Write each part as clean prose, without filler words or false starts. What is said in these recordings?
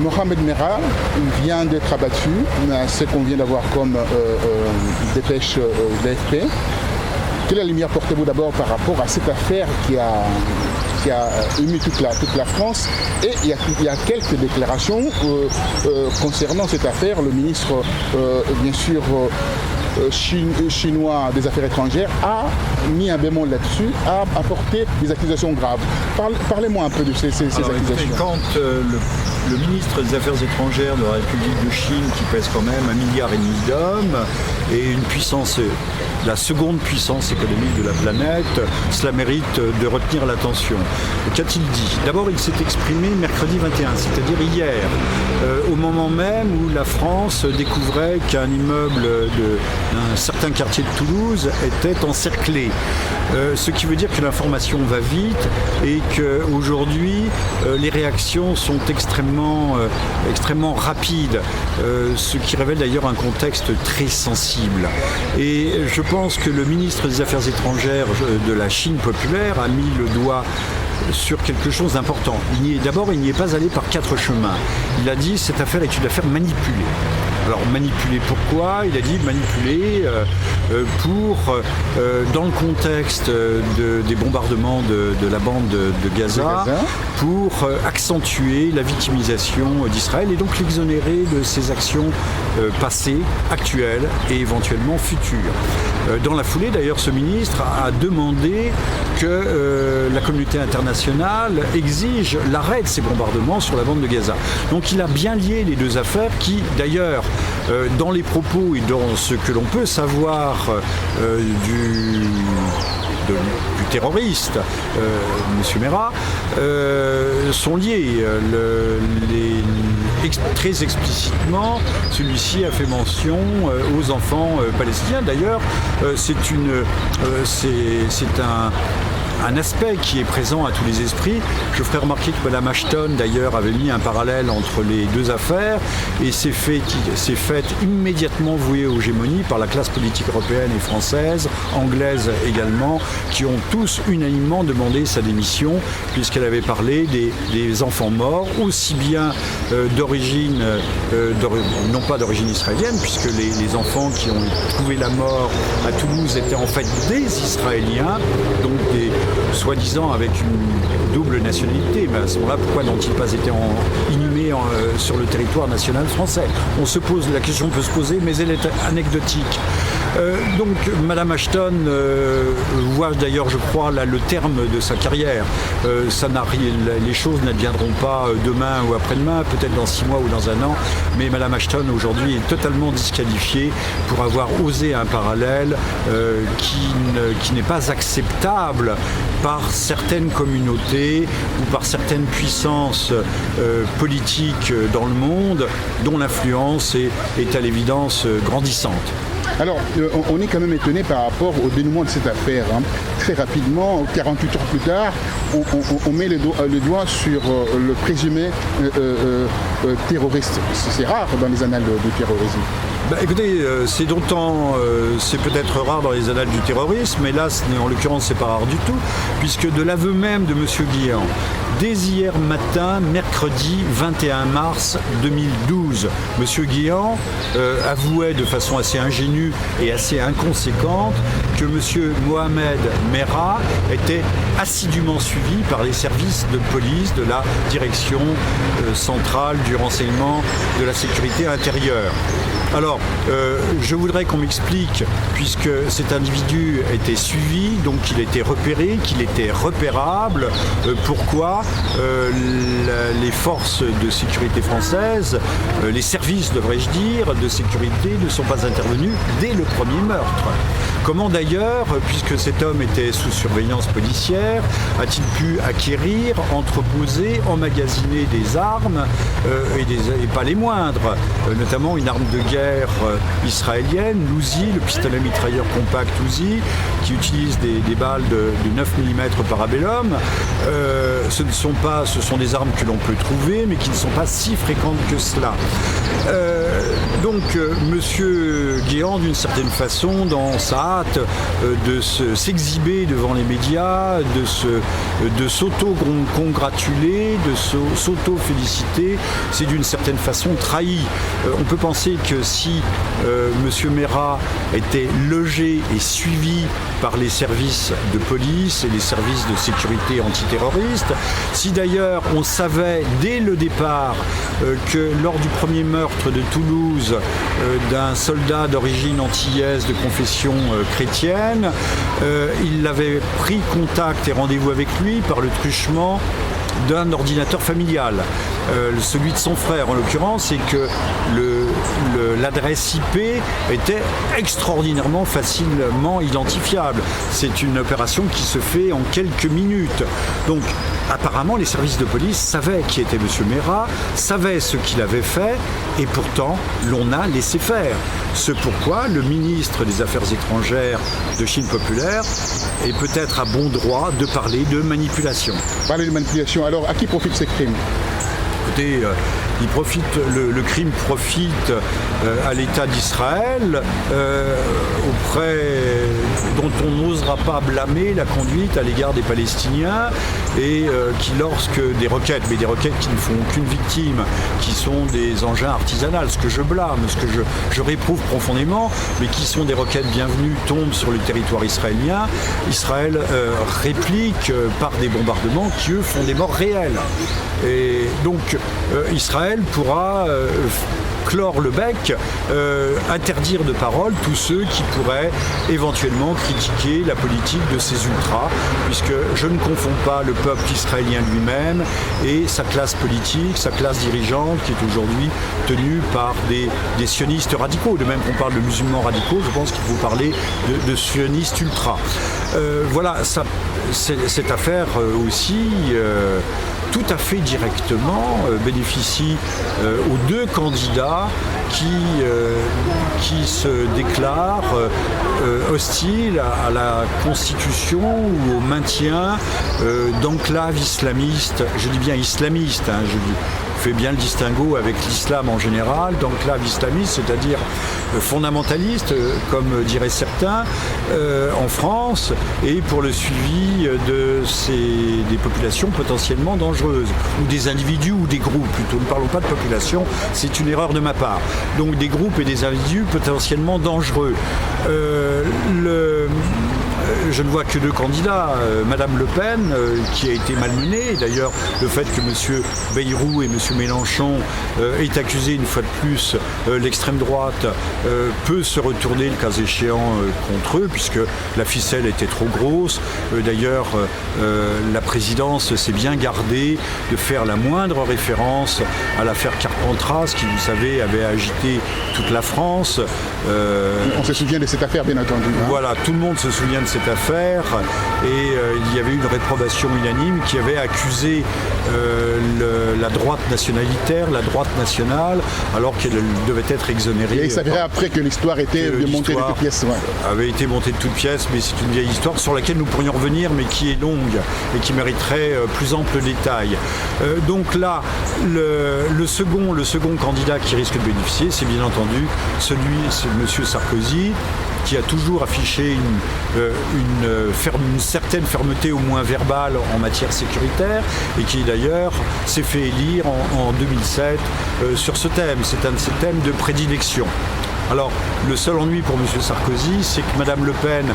Mohamed Merah vient d'être abattu, ce qu'on vient d'avoir comme dépêche de l'AFP. Quelle lumière portez-vous d'abord par rapport à cette affaire qui a ému toute la France? Et il y a quelques déclarations concernant cette affaire. Le ministre, bien sûr, chinois des Affaires étrangères a mis un bémol là-dessus, a apporté des accusations graves. Parlez-moi un peu de ces accusations. Quand le ministre des Affaires étrangères de la République de Chine, qui pèse quand même 1,5 milliard d'hommes, et une puissance, la seconde puissance économique de la planète, cela mérite de retenir l'attention. Qu'a-t-il dit? D'abord, il s'est exprimé mercredi 21, c'est-à-dire hier, au moment même où la France découvrait qu'un immeuble d'un certain quartier de Toulouse était encerclé. Ce qui veut dire que l'information va vite et qu'aujourd'hui, les réactions sont extrêmement rapides, ce qui révèle d'ailleurs un contexte très sensible. Et je pense que le ministre des Affaires étrangères de la Chine populaire a mis le doigt sur quelque chose d'important. D'abord, il n'y est pas allé par 4 chemins. Il a dit cette affaire est une affaire manipulée. Alors manipuler pourquoi? Il a dit manipuler dans le contexte des bombardements de la bande de Gaza, pour accentuer la victimisation d'Israël et donc l'exonérer de ses actions passées, actuelles et éventuellement futures. Dans la foulée, d'ailleurs, ce ministre a demandé que la communauté internationale exige l'arrêt de ces bombardements sur la bande de Gaza. Donc il a bien lié les deux affaires qui, d'ailleurs, dans les propos et dans ce que l'on peut savoir du terroriste, M. Merah, sont liés. Très explicitement, celui-ci a fait mention aux enfants palestiniens. D'ailleurs, c'est un aspect qui est présent à tous les esprits. Je ferai remarquer que Mme Ashton, d'ailleurs, avait mis un parallèle entre les deux affaires et s'est fait immédiatement vouer aux gémonies par la classe politique européenne et française, anglaise également, qui ont tous unanimement demandé sa démission puisqu'elle avait parlé des enfants morts, aussi bien d'origine, non pas d'origine israélienne, puisque les enfants qui ont trouvé la mort à Toulouse étaient en fait des Israéliens, donc soi-disant avec une double nationalité, mais à ce moment-là, pourquoi n'ont-ils pas été inhumés sur le territoire national français? La question peut se poser, mais elle est anecdotique. Donc Mme Ashton voit d'ailleurs, je crois, là, le terme de sa carrière. Les choses n'adviendront pas demain ou après-demain, peut-être dans 6 mois ou dans 1 an, mais Mme Ashton aujourd'hui est totalement disqualifiée pour avoir osé un parallèle qui n'est pas acceptable par certaines communautés ou par certaines puissances politiques dans le monde dont l'influence est à l'évidence grandissante. Alors, on est quand même étonné par rapport au dénouement de cette affaire. Très rapidement, 48 heures plus tard, on met le doigt sur le présumé terroriste. C'est rare dans les annales du terrorisme. Écoutez, c'est peut-être rare dans les annales du terrorisme, mais là, en l'occurrence, c'est pas rare du tout, puisque de l'aveu même de M. Guéant, dès hier matin, mercredi 21 mars 2012, M. Guéant avouait de façon assez ingénue et assez inconséquente que M. Mohamed Merah était assidûment suivi par les services de police de la direction centrale du renseignement de la sécurité intérieure. Alors, je voudrais qu'on m'explique, puisque cet individu était suivi, donc qu'il était repéré, qu'il était repérable, pourquoi les forces de sécurité françaises, les services, devrais-je dire, de sécurité ne sont pas intervenus dès le premier meurtre. Comment d'ailleurs, puisque cet homme était sous surveillance policière, a-t-il pu acquérir, entreposer, emmagasiner des armes, et pas les moindres, notamment une arme de guerre israélienne, l'Uzi, le pistolet mitrailleur compact Uzi, qui utilise des balles de 9 mm parabellum. Ce sont des armes que l'on peut trouver, mais qui ne sont pas si fréquentes que cela. Monsieur Guéant, d'une certaine façon, dans sa hâte de s'exhiber devant les médias, de s'auto-congratuler, de s'auto-féliciter, c'est d'une certaine façon trahi. On peut penser que si M. Mera était logé et suivi par les services de police et les services de sécurité antiterroriste, si d'ailleurs on savait dès le départ que lors du premier meurtre de Toulouse d'un soldat d'origine antillaise de confession chrétienne, il avait pris contact et rendez-vous avec lui par le truchement d'un ordinateur familial, celui de son frère en l'occurrence, et que l'adresse IP était extraordinairement facilement identifiable. C'est une opération qui se fait en quelques minutes. Donc apparemment les services de police savaient qui était M. Mera, savaient ce qu'il avait fait, et pourtant l'on a laissé faire. Ce pourquoi le ministre des Affaires étrangères de Chine populaire est peut-être à bon droit de parler de manipulation. Parler de manipulation, alors à qui profitent ces crimes ? Écoutez, le crime profite à l'État d'Israël, dont on n'osera pas blâmer la conduite à l'égard des Palestiniens, et qui, lorsque des roquettes qui ne font aucune victime, qui sont des engins artisanaux, ce que je blâme, ce que je réprouve profondément, mais qui sont des roquettes bienvenues, tombent sur le territoire israélien, Israël réplique par des bombardements qui, eux, font des morts réelles. Et donc Israël pourra clore le bec, interdire de parole tous ceux qui pourraient éventuellement critiquer la politique de ces ultras, puisque je ne confonds pas le peuple israélien lui-même et sa classe politique, sa classe dirigeante, qui est aujourd'hui tenue par des sionistes radicaux. De même qu'on parle de musulmans radicaux, je pense qu'il faut parler de sionistes ultras. Voilà, cette affaire aussi tout à fait directement bénéficie aux deux candidats qui se déclarent hostiles à la constitution ou au maintien d'enclaves islamistes. Je dis bien islamistes, je fais bien le distinguo avec l'islam en général, d'enclaves islamistes, c'est-à-dire fondamentalistes, comme diraient certains, en France, et pour le suivi des populations potentiellement dangereuses, ou des individus ou des groupes, plutôt. Ne parlons pas de population, c'est une erreur de ma part. Donc des groupes et des individus potentiellement dangereux. Je ne vois que deux candidats, Madame Le Pen, qui a été malmenée. D'ailleurs, le fait que M. Bayrou et M. Mélenchon aient accusé une fois de plus l'extrême droite peut se retourner, le cas échéant, contre eux, puisque la ficelle était trop grosse. D'ailleurs, la présidence s'est bien gardée de faire la moindre référence à l'affaire Carpentras, qui, vous savez, avait agité toute la France. On se souvient de cette affaire, bien entendu. Voilà, tout le monde se souvient de cette affaire, et il y avait une réprobation unanime qui avait accusé la droite nationalitaire, la droite nationale, alors qu'elle devait être exonérée. Et il s'avérait après que l'histoire était montée de toutes pièces. Ouais. Avait été montée de toutes pièces, mais c'est une vieille histoire sur laquelle nous pourrions revenir, mais qui est longue et qui mériterait plus ample détail. Donc là, le second candidat qui risque de bénéficier, c'est bien entendu c'est M. Sarkozy, qui a toujours affiché une certaine fermeté, au moins verbale, en matière sécuritaire, et qui d'ailleurs s'est fait élire en 2007 sur ce thème. C'est un de ses thèmes de prédilection. Alors, le seul ennui pour M. Sarkozy, c'est que Mme Le Pen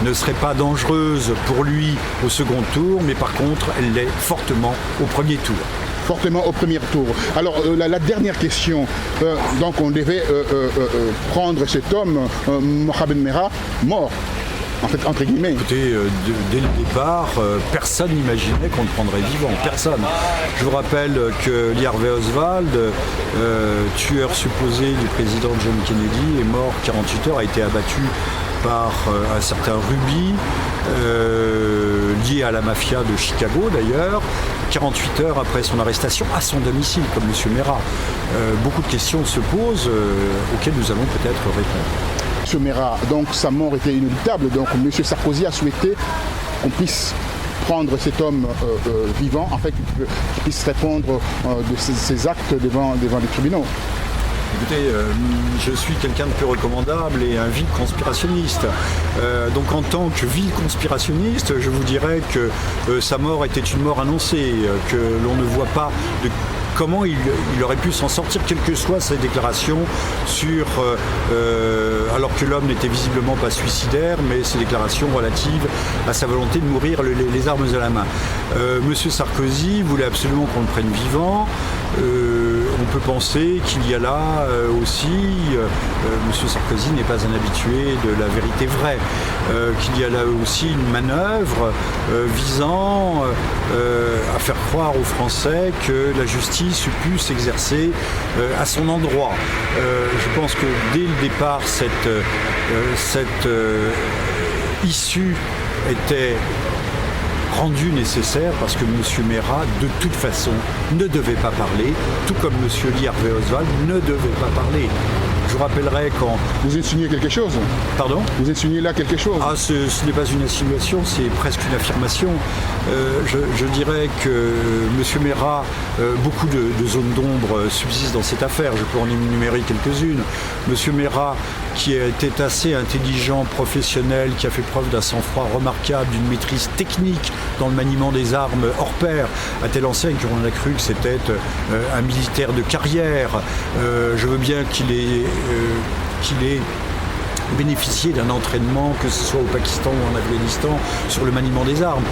ne serait pas dangereuse pour lui au second tour, mais par contre, elle l'est fortement au premier tour. Fortement au premier tour. Alors la dernière question, donc on devait prendre cet homme, Mohamed Merah, mort, en fait, entre guillemets. Écoutez, dès le départ, personne n'imaginait qu'on le prendrait vivant, personne. Je vous rappelle que Lee Harvey Oswald, tueur supposé du président John Kennedy, est mort 48 heures, a été abattu par un certain Ruby, lié à la mafia de Chicago d'ailleurs, 48 heures après son arrestation à son domicile, comme M. Merah. Beaucoup de questions se posent auxquelles nous allons peut-être répondre. M. Merah, donc sa mort était inéluctable, donc M. Sarkozy a souhaité qu'on puisse prendre cet homme vivant, en fait, qu'il puisse répondre de ses actes devant les tribunaux. Écoutez, je suis quelqu'un de peu recommandable et un vil conspirationniste. Donc en tant que vil conspirationniste, je vous dirais que sa mort était une mort annoncée, que l'on ne voit pas de comment il aurait pu s'en sortir, quelles que soient ses déclarations sur, alors que l'homme n'était visiblement pas suicidaire, mais ses déclarations relatives à sa volonté de mourir les armes à la main. Monsieur Sarkozy voulait absolument qu'on le prenne vivant. On peut penser qu'il y a là aussi, Monsieur Sarkozy n'est pas un habitué de la vérité vraie, qu'il y a là aussi une manœuvre visant à faire croire aux Français que la justice eût pu s'exercer à son endroit. Je pense que dès le départ, cette issue était rendu nécessaire parce que M. Merat, de toute façon, ne devait pas parler, tout comme M. Lee Harvey Oswald ne devait pas parler. Je vous rappellerai quand... Vous insinuez quelque chose? Pardon? Vous insinuez là quelque chose? Ah, ce n'est pas une insinuation, c'est presque une affirmation. Je dirais que M. Merat, beaucoup de zones d'ombre subsistent dans cette affaire. Je peux en énumérer quelques-unes. M. Merat, qui était assez intelligent, professionnel, qui a fait preuve d'un sang-froid remarquable, d'une maîtrise technique dans le maniement des armes hors pair, à telle enseigne qu'on a cru que c'était un militaire de carrière. Je veux bien qu'il ait bénéficier d'un entraînement, que ce soit au Pakistan ou en Afghanistan, sur le maniement des armes.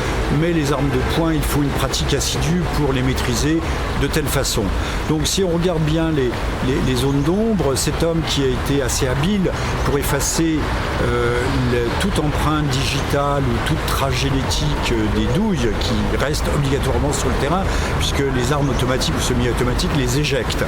Mais les armes de poing, il faut une pratique assidue pour les maîtriser de telle façon. Donc si on regarde bien les zones d'ombre, cet homme qui a été assez habile pour effacer toute empreinte digitale ou toute trace génétique des douilles qui restent obligatoirement sur le terrain, puisque les armes automatiques ou semi-automatiques les éjectent,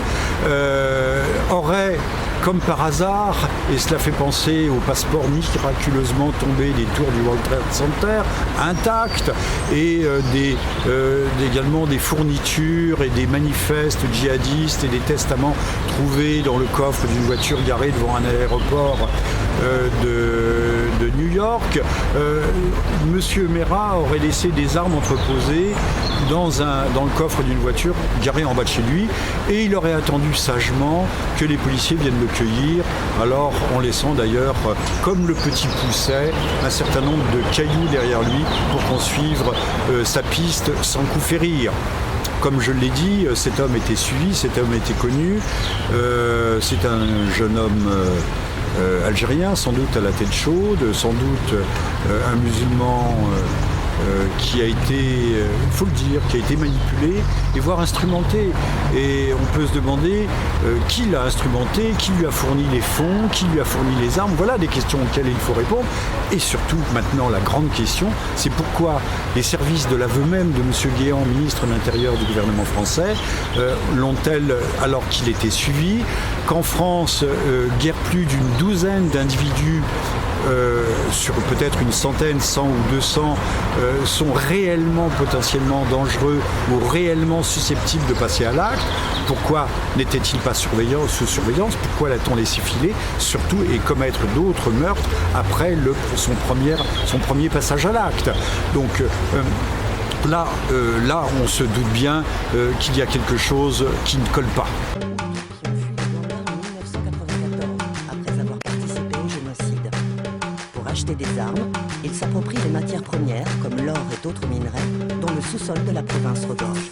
aurait, comme par hasard, et cela fait penser au passeport miraculeusement tombé des tours du World Trade Center, intact, et également des fournitures et des manifestes djihadistes et des testaments trouvés dans le coffre d'une voiture garée devant un aéroport de New York. Monsieur Merat aurait laissé des armes entreposées dans le coffre d'une voiture garée en bas de chez lui, et il aurait attendu sagement que les policiers viennent le cueillir, alors en laissant d'ailleurs, comme le petit pousset, un certain nombre de cailloux derrière lui pour qu'on suive sa piste sans coup férir. Comme je l'ai dit, cet homme était suivi, cet homme était connu, c'est un jeune homme algérien, sans doute à la tête chaude, sans doute un musulman qui a été, il faut le dire, qui a été manipulé et voire instrumenté. Et on peut se demander qui l'a instrumenté, qui lui a fourni les fonds, qui lui a fourni les armes. Voilà des questions auxquelles il faut répondre. Et surtout, maintenant, la grande question, c'est pourquoi les services de l'aveu même de M. Guéant, ministre de l'Intérieur du gouvernement français, l'ont-elles, alors qu'il était suivi, qu'en France, guère plus d'une douzaine d'individus sur peut-être une centaine, 100 ou 200, sont réellement potentiellement dangereux ou réellement susceptibles de passer à l'acte. Pourquoi n'était-il pas sous surveillance? Pourquoi l'a-t-on laissé filer? Surtout, et commettre d'autres meurtres après son premier passage à l'acte. Donc là, on se doute bien qu'il y a quelque chose qui ne colle pas. Acheter des armes, ils s'approprient les matières premières comme l'or et d'autres minerais dont le sous-sol de la province regorge.